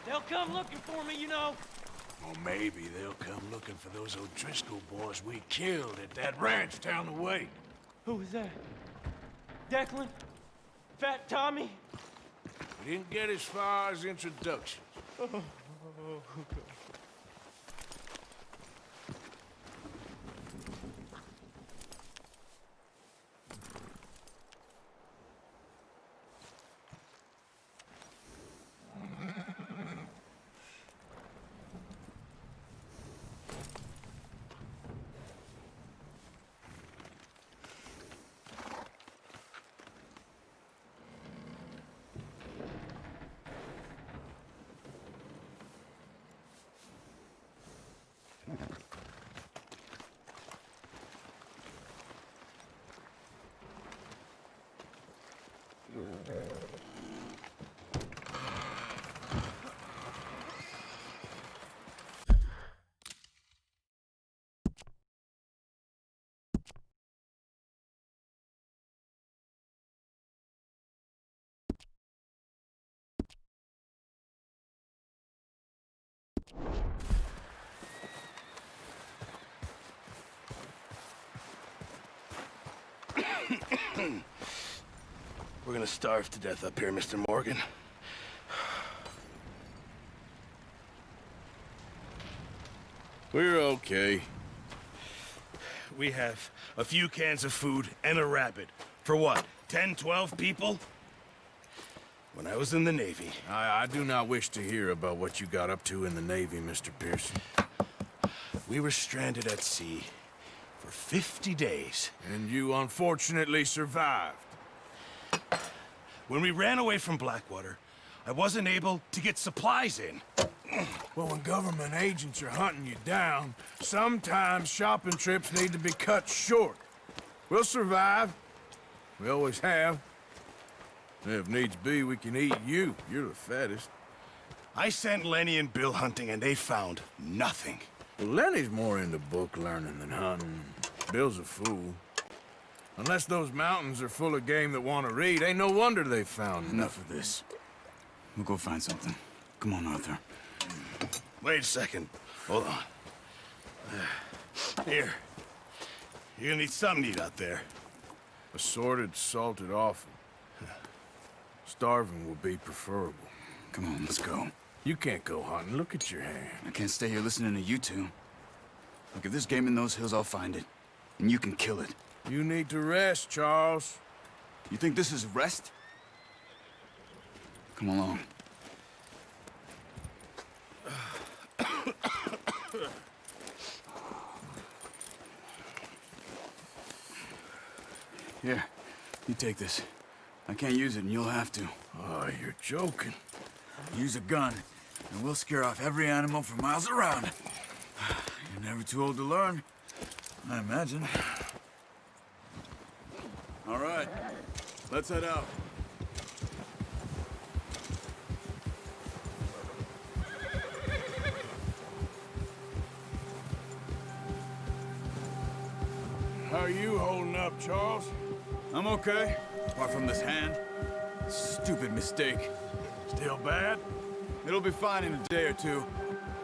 They'll come looking for me, you know. Or maybe they'll come looking for those O'Driscoll boys we killed at that ranch down the way. Who was that? Declan? Fat Tommy? We didn't get as far as introductions. We're gonna starve to death up here, Mr. Morgan. We're okay. We have a few cans of food and a rabbit. For what, 10, 12 people? When I was in the Navy... I do not wish to hear about what you got up to in the Navy, Mr. Pearson. We were stranded at sea for 50 days. And you unfortunately survived. When we ran away from Blackwater, I wasn't able to get supplies in. Well, when government agents are hunting you down, sometimes shopping trips need to be cut short. We'll survive. We always have. If needs be, we can eat you. You're the fattest. I sent Lenny and Bill hunting, and they found nothing. Well, Lenny's more into book learning than hunting. Bill's a fool. Unless those mountains are full of game that want to read, ain't no wonder they found Enough of this. We'll go find something. Come on, Arthur. Wait a second. Hold on. Here. You're gonna need something to eat out there. Assorted, salted offal. Starving will be preferable. Come on, let's go. You can't go hunting. Look at your hand. I can't stay here listening to you two. Look, if there's game in those hills, I'll find it. And you can kill it. You need to rest, Charles. You think this is rest? Come along. Here, you take this. I can't use it, and you'll have to. Oh, you're joking. Use a gun, and we'll scare off every animal for miles around. You're never too old to learn, I imagine. All right, let's head out. How are you holding up, Charles? I'm okay, apart from this hand. Stupid mistake. Still bad? It'll be fine in a day or two.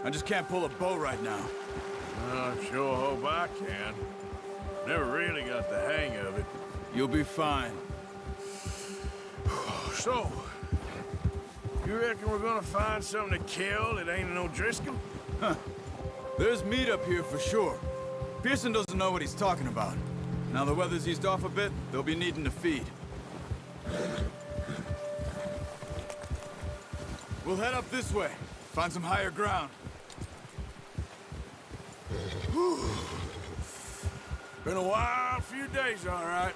I just can't pull a bow right now. I sure hope I can. Never really got the hang of it. You'll be fine. So, you reckon we're gonna find something to kill that ain't an O'Driscoll? Huh. There's meat up here for sure. Pearson doesn't know what he's talking about. Now the weather's eased off a bit, they'll be needing to feed. We'll head up this way. Find some higher ground. Been a wild few days, all right.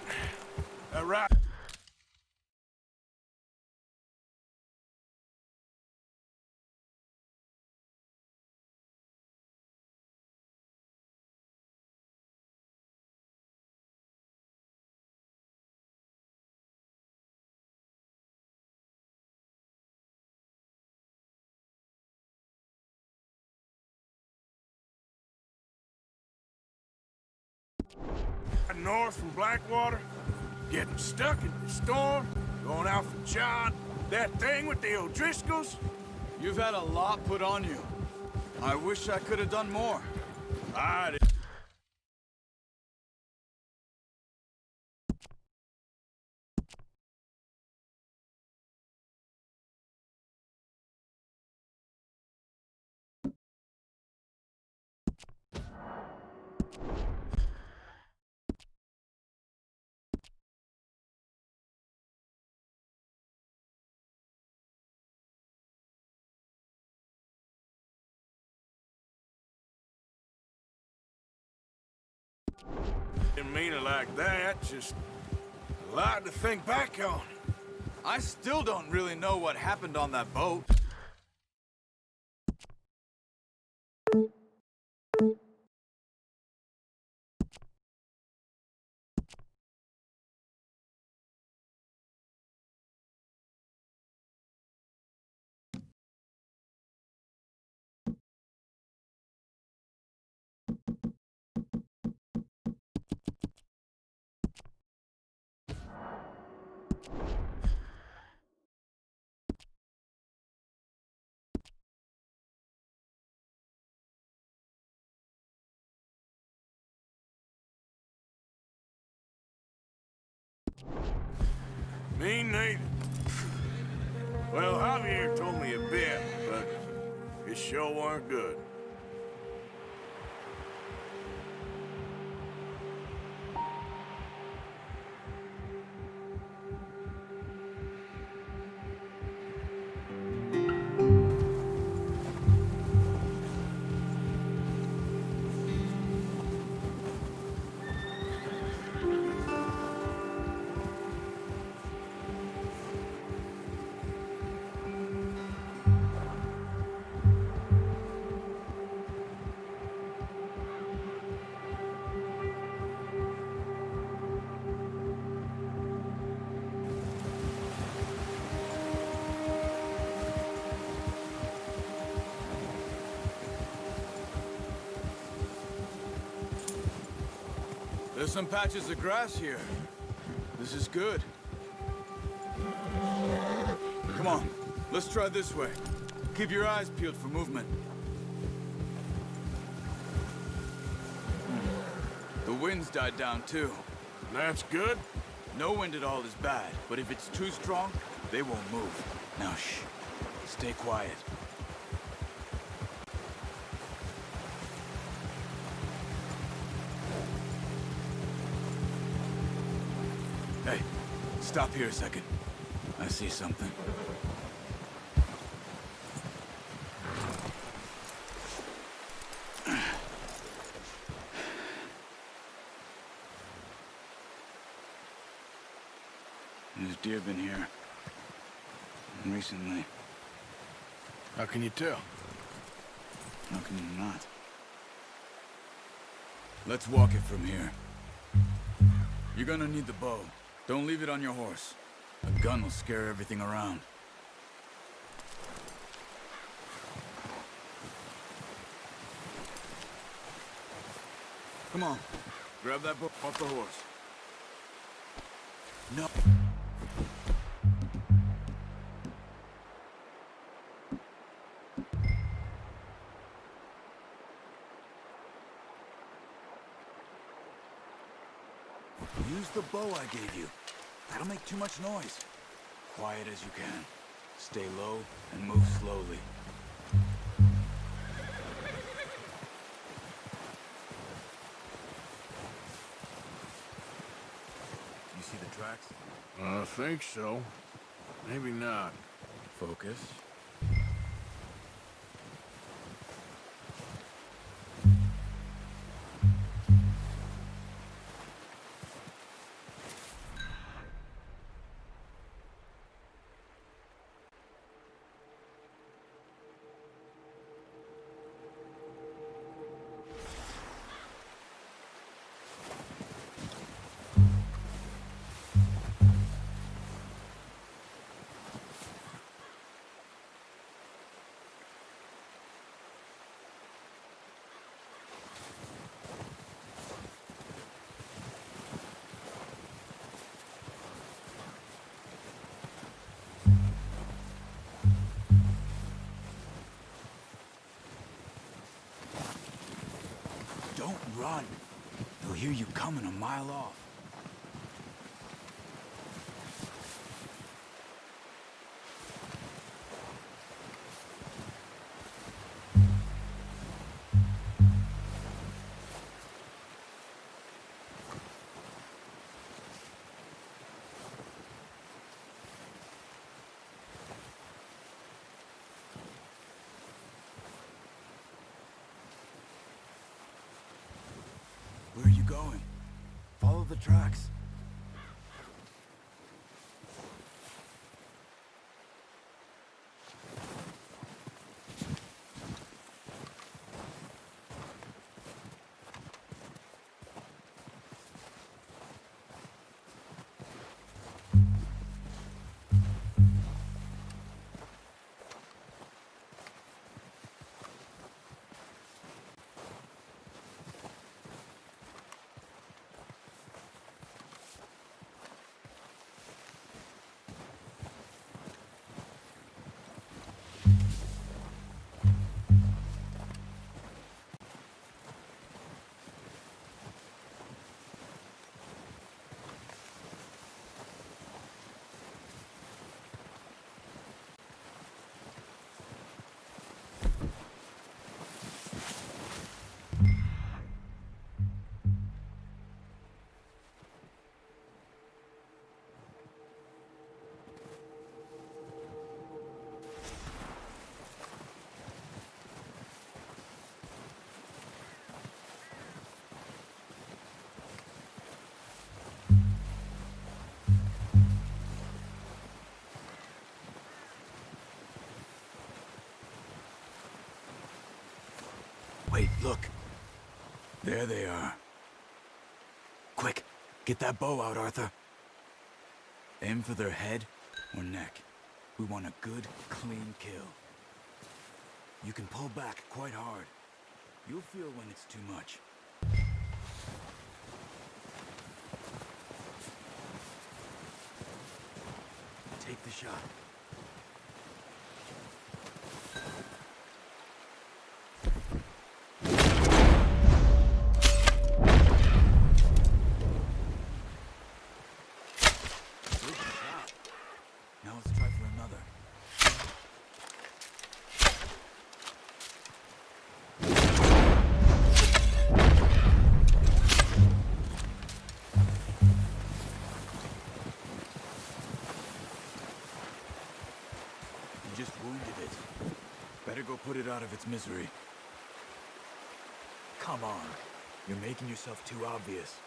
Right. North from Blackwater, getting stuck in the storm, going out from John, that thing with the O'Driscolls. You've had a lot put on you. I wish I could have done more. I didn't mean it like that, just a lot to think back on. I still don't really know what happened on that boat. Me neither. Well, Javier told me a bit, but it sure weren't good. There's some patches of grass here. This is good. Come on, let's try this way. Keep your eyes peeled for movement. The wind's died down too. That's good. No wind at all is bad, but if it's too strong, they won't move. Now shh, stay quiet. Hey, stop here a second. I see something. There's deer been here recently. How can you tell? How can you not? Let's walk it from here. You're gonna need the bow. Don't leave it on your horse. A gun will scare everything around. Come on. Grab that bow off the horse. No. Use the bow I gave you. That'll make too much noise. Quiet as you can. Stay low and move slowly. You see the tracks? I think so. Maybe not. Focus. Don't run. They'll hear you coming a mile off. Where are you going? Follow the tracks. Wait, look. There they are. Quick, get that bow out, Arthur. Aim for their head or neck. We want a good, clean kill. You can pull back quite hard. You'll feel when it's too much. Take the shot. Now let's try for another. You just wounded it. Better go put it out of its misery. Come on. You're making yourself too obvious.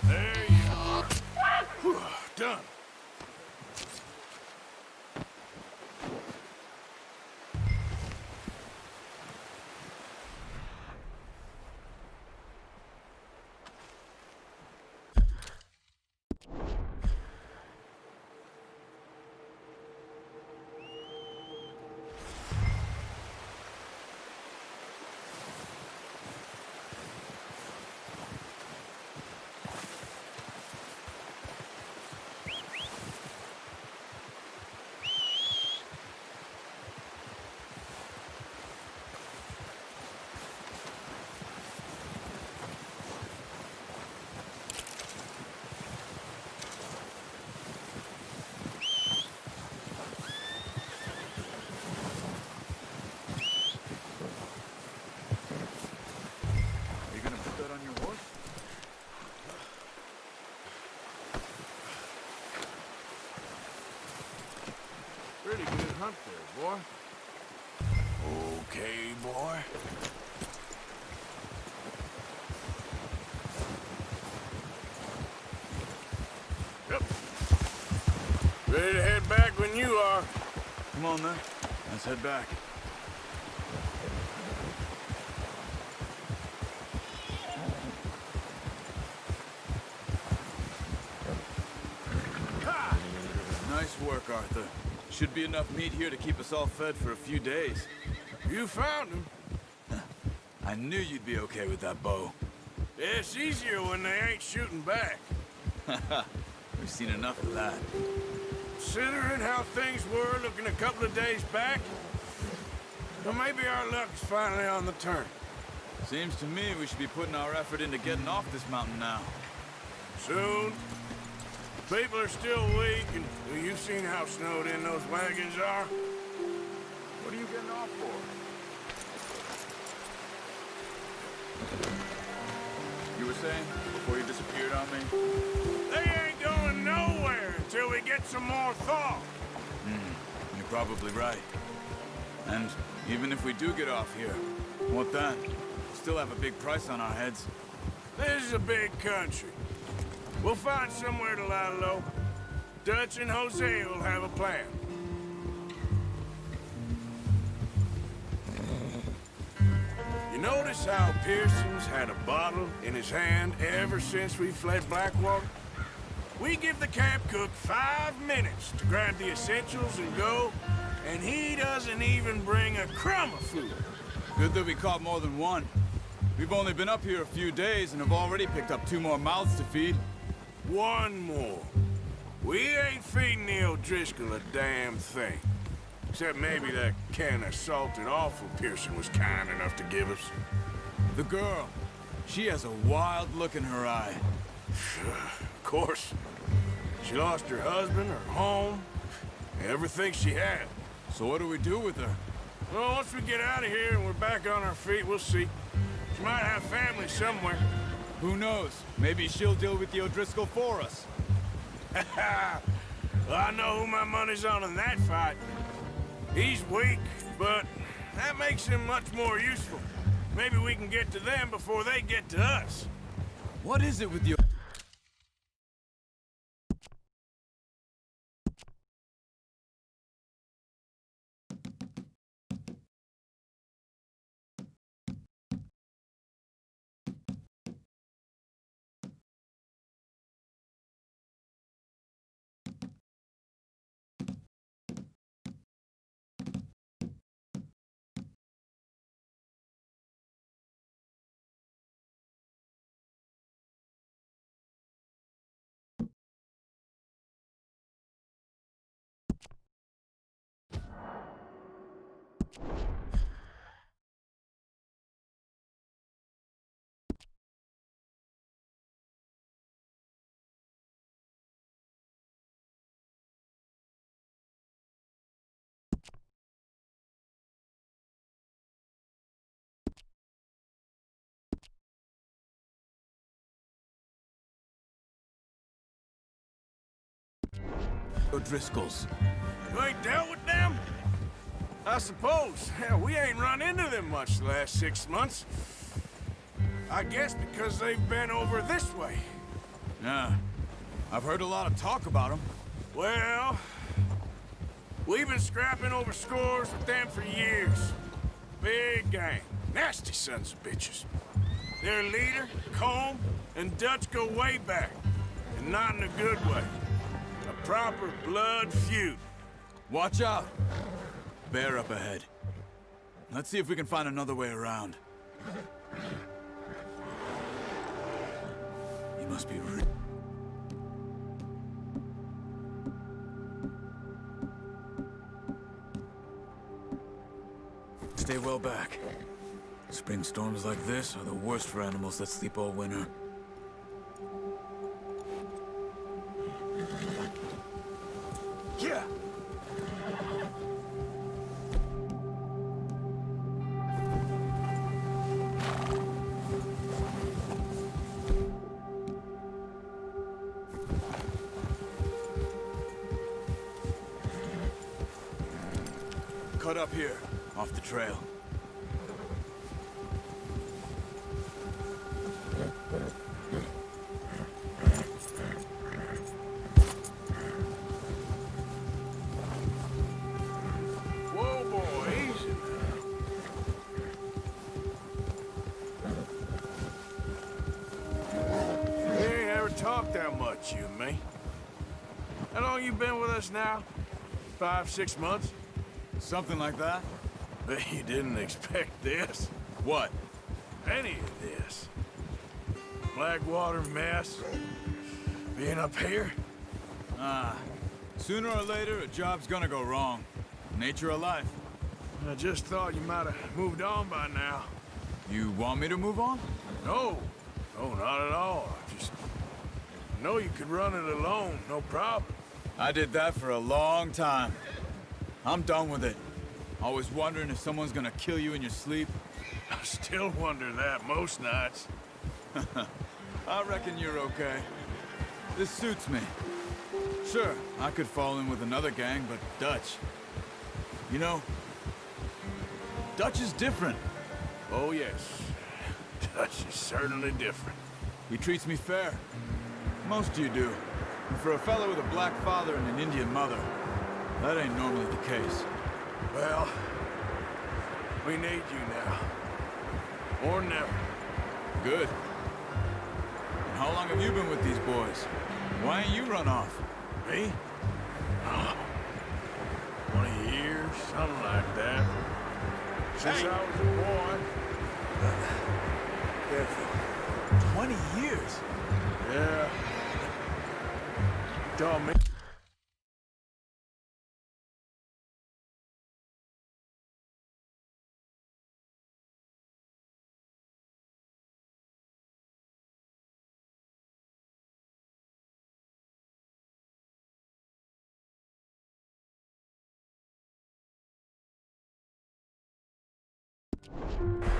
There you are. Whew, done. You gonna put that on your horse? Pretty good hunt there, boy. Okay, boy. Yep. Ready to head back when you are. Come on then. Let's head back. Nice work, Arthur. Should be enough meat here to keep us all fed for a few days. You found him. I knew you'd be okay with that bow. It's easier when they ain't shooting back. We've seen enough of that. Considering how things were looking a couple of days back, well, maybe our luck's finally on the turn. Seems to me we should be putting our effort into getting off this mountain now. Soon. People are still weak, and well, you've seen how snowed in those wagons are. What are you getting off for? You were saying, before you disappeared on me? They ain't going nowhere until we get some more thaw. You're probably right. And even if we do get off here, what then? Still have a big price on our heads. This is a big country. We'll find somewhere to lie low. Dutch and Jose will have a plan. You notice how Pearson's had a bottle in his hand ever since we fled Blackwater? We give the camp cook 5 minutes to grab the essentials and go, and he doesn't even bring a crumb of food. Good that we caught more than one. We've only been up here a few days and have already picked up 2 more mouths to feed. One more. We ain't feeding the O'Driscoll a damn thing. Except maybe that can of salted offal Pearson was kind enough to give us. The girl. She has a wild look in her eye. Of course. She lost her husband, her home, everything she had. So what do we do with her? Well, once we get out of here and we're back on our feet, we'll see. She might have family somewhere. Who knows? Maybe she'll deal with the O'Driscoll for us. Well, I know who my money's on in that fight. He's weak, but that makes him much more useful. Maybe we can get to them before they get to us. What is it with you? O'Driscolls. You ain't dealt with them? I suppose. Hell, we ain't run into them much the last 6 months. I guess because they've been over this way. Yeah. I've heard a lot of talk about them. Well, we've been scrapping over scores with them for years. Big gang. Nasty sons of bitches. Their leader, Combe, and Dutch go way back. And not in a good way. A proper blood feud. Watch out! Bear up ahead. Let's see if we can find another way around. You must be Stay well back. Spring storms like this are the worst for animals that sleep all winter. Yeah. Cut up here, off the trail. Whoa, boy, easy now. We ain't ever talked that much, you and me. How long you been with us now? 5, 6 months? Something like that? Bet you didn't expect this. What? Any of this. Blackwater mess. Being up here? Sooner or later, a job's gonna go wrong. Nature of life. I just thought you might have moved on by now. You want me to move on? No. No, not at all. I just know you could run it alone, no problem. I did that for a long time. I'm done with it. Always wondering if someone's gonna kill you in your sleep. I still wonder that most nights. I reckon you're okay. This suits me. Sure, I could fall in with another gang, but Dutch... You know, Dutch is different. Oh, yes. Dutch is certainly different. He treats me fair. Most of you do. And for a fellow with a black father and an Indian mother, that ain't normally the case. Well, we need you now. Or never. Good. And how long have you been with these boys? Why ain't you run off? Me? Oh, 20 years, something like that. Since I was a boy. Careful. 20 years? Yeah. Taught me.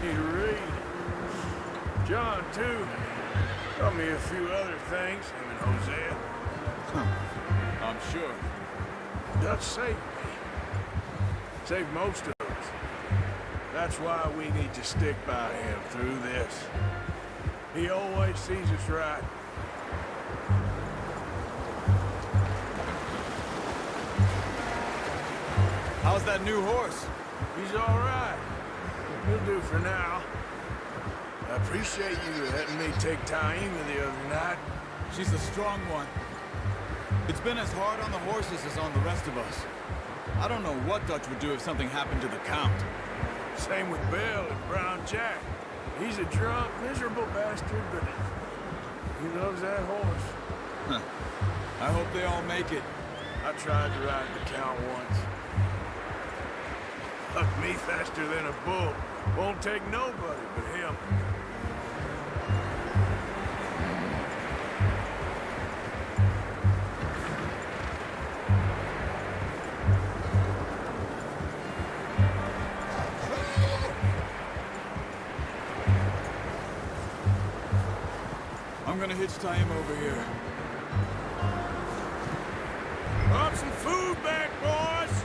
Need to read. John, too. Taught me a few other things, him and Hosea. I'm sure. Dutch saved me. Saved most of us. That's why we need to stick by him through this. He always sees us right. How's that new horse? He's all right. He'll do for now. I appreciate you letting me take Taima the other night. She's a strong one. It's been as hard on the horses as on the rest of us. I don't know what Dutch would do if something happened to the Count. Same with Bill and Brown Jack. He's a drunk, miserable bastard, but he loves that horse. Huh. I hope they all make it. I tried to ride the Count once. Hucked me faster than a bull. Won't take nobody but him. I'm gonna hitch Taima over here. Brought some food back, boys!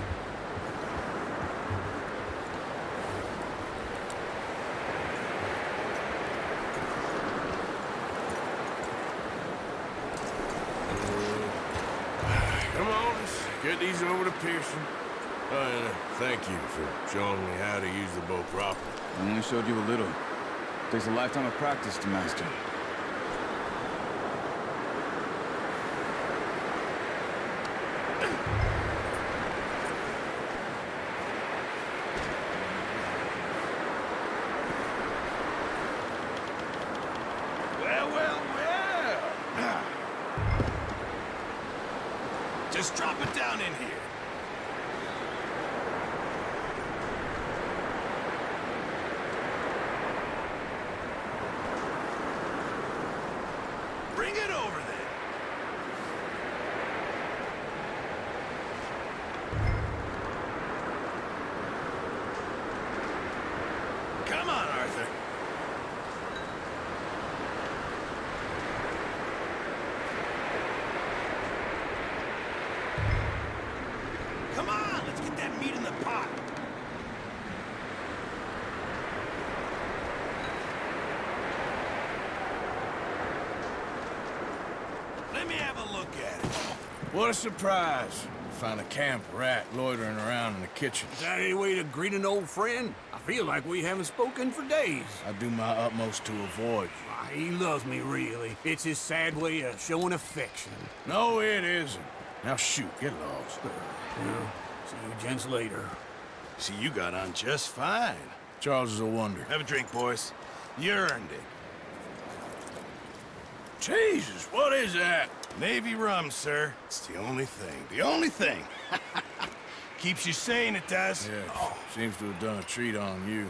Come on, let's get these over to Pearson. Thank you for showing me how to use the bow properly. I only showed you a little. Takes a lifetime of practice to master. Well. Just drop it down in here. Bring it over then. Come on, Arthur. Come on, let's get that meat in the pot. Let me have a look at it. What a surprise. Find a camp rat loitering around in the kitchen. Is that any way to greet an old friend? I feel like we haven't spoken for days. I do my utmost to avoid you. He loves me, really. It's his sad way of showing affection. No, it isn't. Now shoot, get lost. Well, see you gents later. See, you got on just fine. Charles is a wonder. Have a drink, boys. You earned it. Jesus, what is that? Navy rum, sir. It's the only thing. The only thing. Keeps you sane, it does. Yeah, seems to have done a treat on you.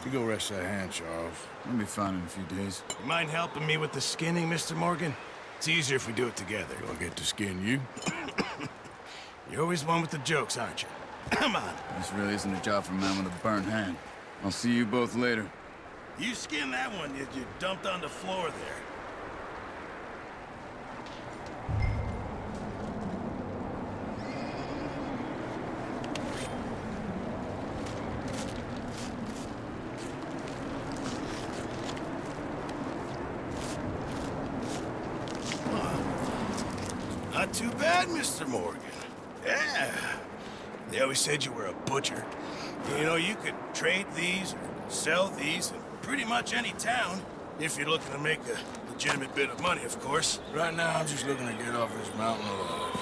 You go rest that hand, Charles. We'll be fine in a few days. You mind helping me with the skinning, Mr. Morgan? It's easier if we do it together. Do I get to skin you? You're always one with the jokes, aren't you? Come on. This really isn't a job for a man with a burnt hand. I'll see you both later. You skin that one you dumped on the floor there. Not too bad, Mr. Morgan. Yeah. They always said you were a butcher. You know, you could trade these or sell these in pretty much any town, if you're looking to make a legitimate bit of money, of course. Right now, I'm just looking to get off this mountain alive.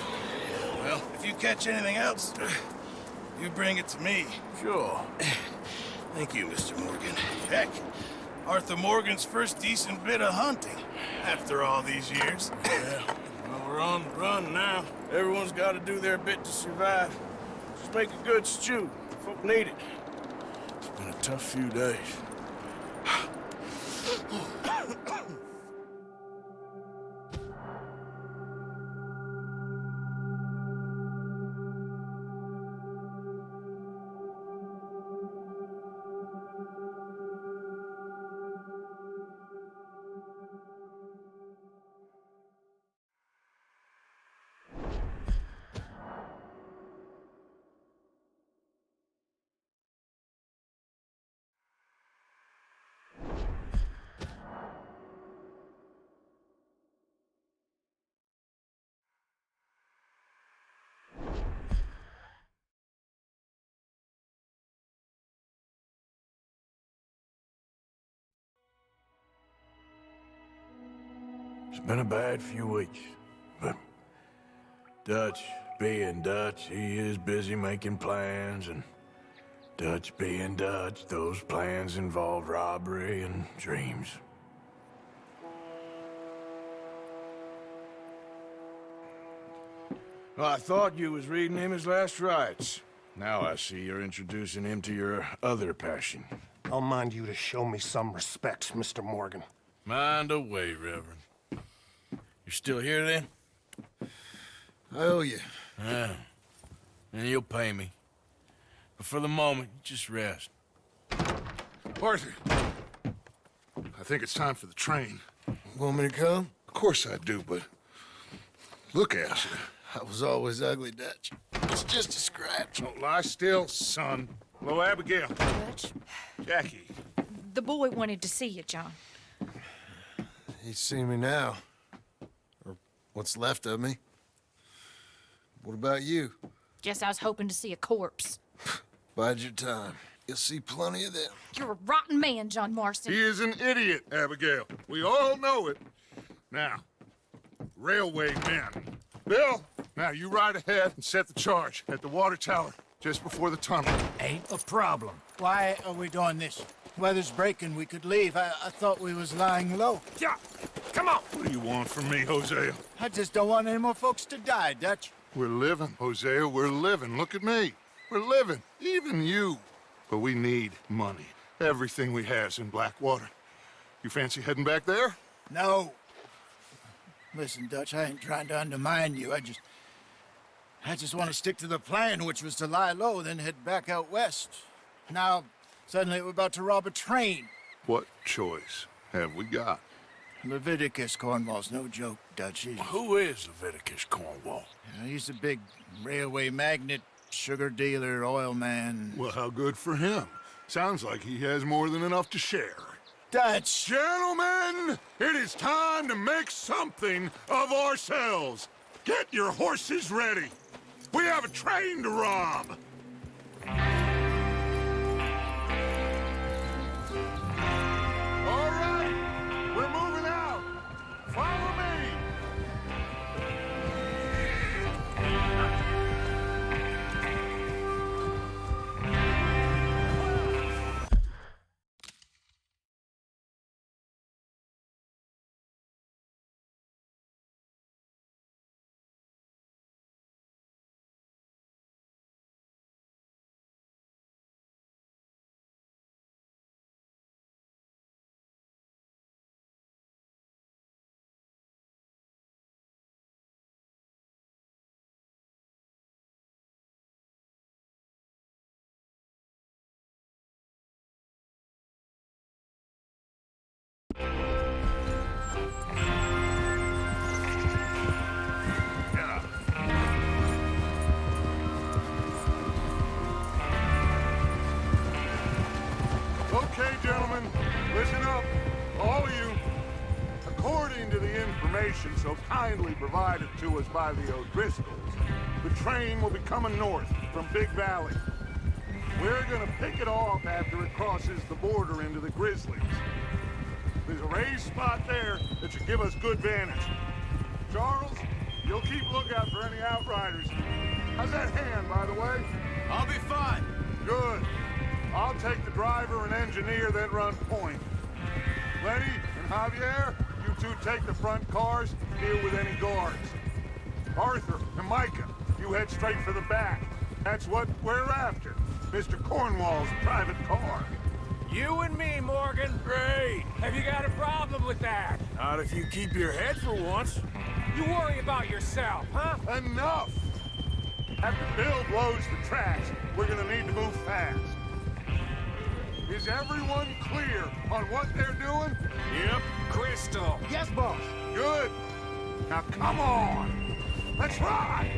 Well, if you catch anything else, you bring it to me. Sure. Thank you, Mr. Morgan. Heck, Arthur Morgan's first decent bit of hunting after all these years. Yeah. Well, we're on the run now. Everyone's got to do their bit to survive. Just make a good stew. Folk need it. It's been a tough few days. It's been a bad few weeks, but Dutch being Dutch, he is busy making plans, and Dutch being Dutch, those plans involve robbery and dreams. Well, I thought you was reading him his last rites. Now I see you're introducing him to your other passion. I'll mind you to show me some respect, Mr. Morgan. Mind away, Reverend. You're still here, then? I owe you. Yeah. And you'll pay me. But for the moment, just rest. Arthur, I think it's time for the train. Want me to come? Of course I do, but look at you. I was always ugly, Dutch. It's just a scratch. Don't lie still, son. Hello, Abigail. Dutch, Jackie. the boy wanted to see you, John. He's seen me now. Or what's left of me. What about you? Guess I was hoping to see a corpse. Bide your time. You'll see plenty of them. You're a rotten man, John Marston. He is an idiot, Abigail. We all know it. Now, railway men. Bill, now you ride ahead and set the charge at the water tower just before the tunnel. Ain't a problem. Why are we doing this? Weather's breaking. We could leave. I thought we was lying low. Yeah, come on. What do you want from me, Hosea? I just don't want any more folks to die, Dutch. We're living, Hosea. We're living. Look at me. We're living. Even you. But we need money. Everything we has in Blackwater. You fancy heading back there? No. Listen, Dutch, I ain't trying to undermine you. I just want to stick to the plan, which was to lie low, then head back out west. Now, suddenly we're about to rob a train. What choice have we got? Leviticus Cornwall's no joke, Dutch. Who is Leviticus Cornwall? He's a big railway magnate, sugar dealer, oil man. Well, how good for him. Sounds like he has more than enough to share. Dutch! Gentlemen, it is time to make something of ourselves. Get your horses ready. We have a train to rob. All right, we're moving out. Follow me. information so kindly provided to us by the O'Driscolls, the train will be coming north from Big Valley. We're gonna pick it off after it crosses the border into the Grizzlies. There's a raised spot there that should give us good vantage. Charles, you'll keep lookout for any outriders. How's that hand, by the way? I'll be fine. Good. I'll take the driver and engineer, then run point. Lenny and Javier, you two take the front cars, deal with any guards. Arthur and Micah, you head straight for the back. That's what we're after. Mr. Cornwall's private car. You and me, Morgan. Great. Have you got a problem with that? Not if you keep your head for once. You worry about yourself, huh? Enough! After Bill blows the tracks, we're gonna need to move fast. Is everyone clear on what they're doing? Yep. Crystal. Yes, boss. Good. Now come on. Let's ride!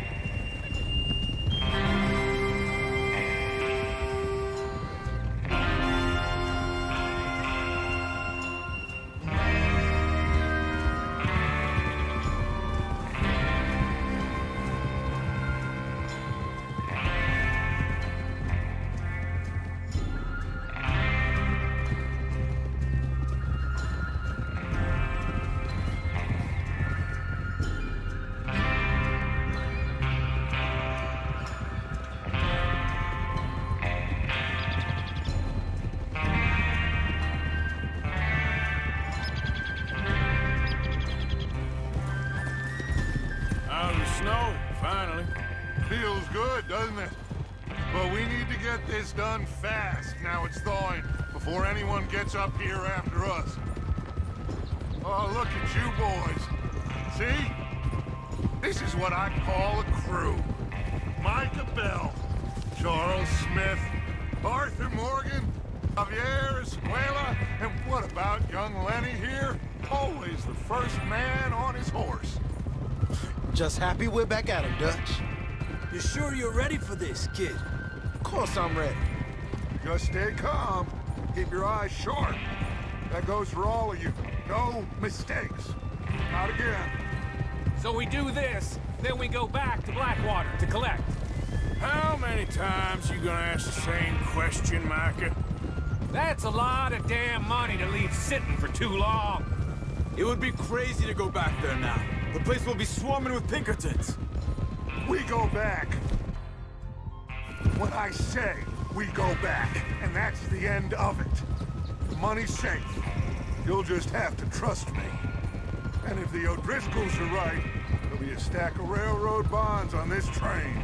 Snow, finally. Feels good, doesn't it? But we need to get this done fast, now it's thawing, before anyone gets up here after us. Oh, look at you boys. See? This is what I call a crew. Micah Bell, Charles Smith, Arthur Morgan, Javier Escuela, and what about young Lenny here? Always the first man on his horse. Just happy we're back at it, Dutch. You sure you're ready for this, kid? Of course I'm ready. Just stay calm. Keep your eyes sharp. That goes for all of you. No mistakes. Not again. So we do this, then we go back to Blackwater to collect. How many times you gonna ask the same question, Micah? That's a lot of damn money to leave sitting for too long. It would be crazy to go back there now. The place will be swarming with Pinkertons. We go back. When I say we go back, and that's the end of it. The money's safe. You'll just have to trust me. And if the O'Driscolls are right, there'll be a stack of railroad bonds on this train.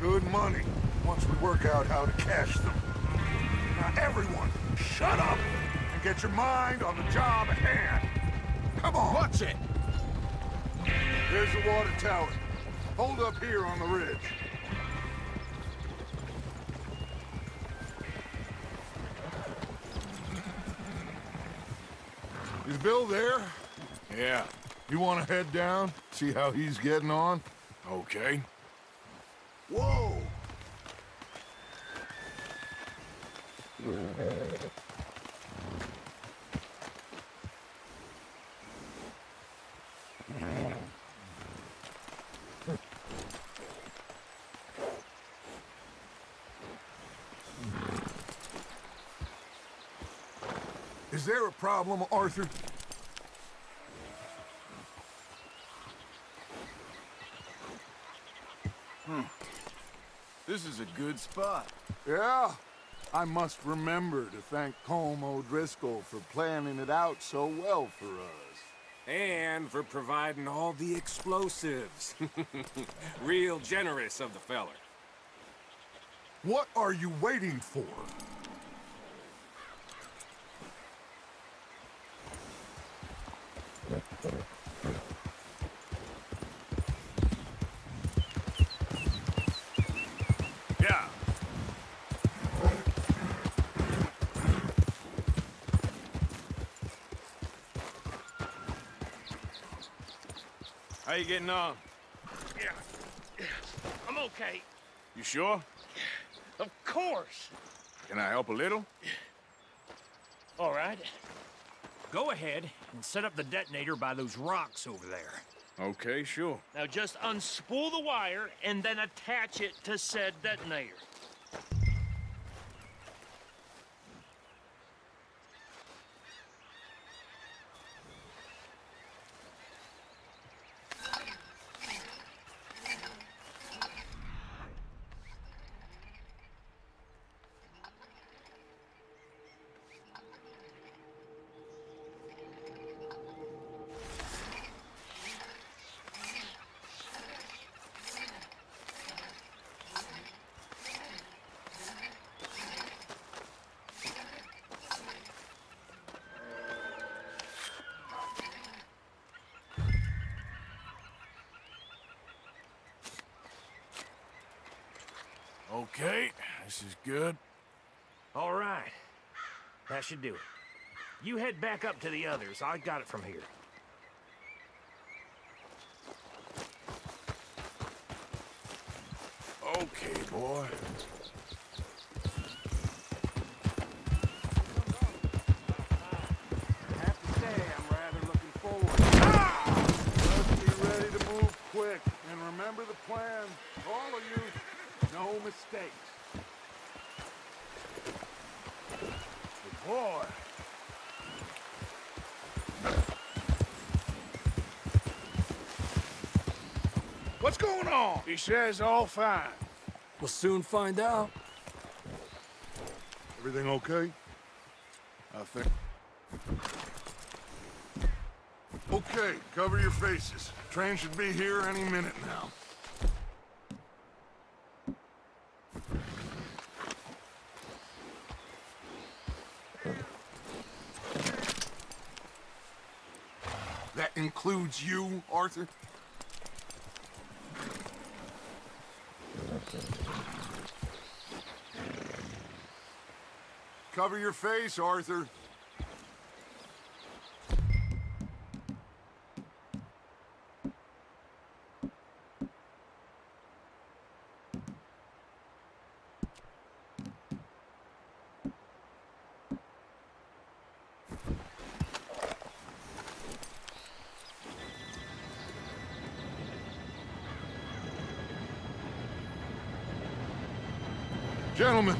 Good money, once we work out how to cash them. Now everyone, shut up and get your mind on the job at hand. Come on. Watch it! There's the water tower. Hold up here on the ridge. Is Bill there? Yeah. You want to head down, see how he's getting on? Okay. Whoa! Is there a problem, Arthur? This is a good spot. Yeah. I must remember to thank Colm O'Driscoll for planning it out so well for us. And for providing all the explosives. Real generous of the feller. What are you waiting for? Yeah. How you getting on? Yeah. I'm okay. You sure? Of course. Can I help a little? All right. Go ahead and set up the detonator by those rocks over there. Okay, sure. Now just unspool the wire and then attach it to said detonator. Okay, this is good. All right. That should do it. You head back up to the others. I got it from here. Okay, boy. I have to say, I'm rather looking forward. Let's be ready to move quick. And remember the plan. All of you, no mistakes. Good boy. What's going on? He says all fine. We'll soon find out. Everything okay? I think. Okay, cover your faces. Train should be here any minute now. That includes you, Arthur? Cover your face, Arthur. Gentlemen,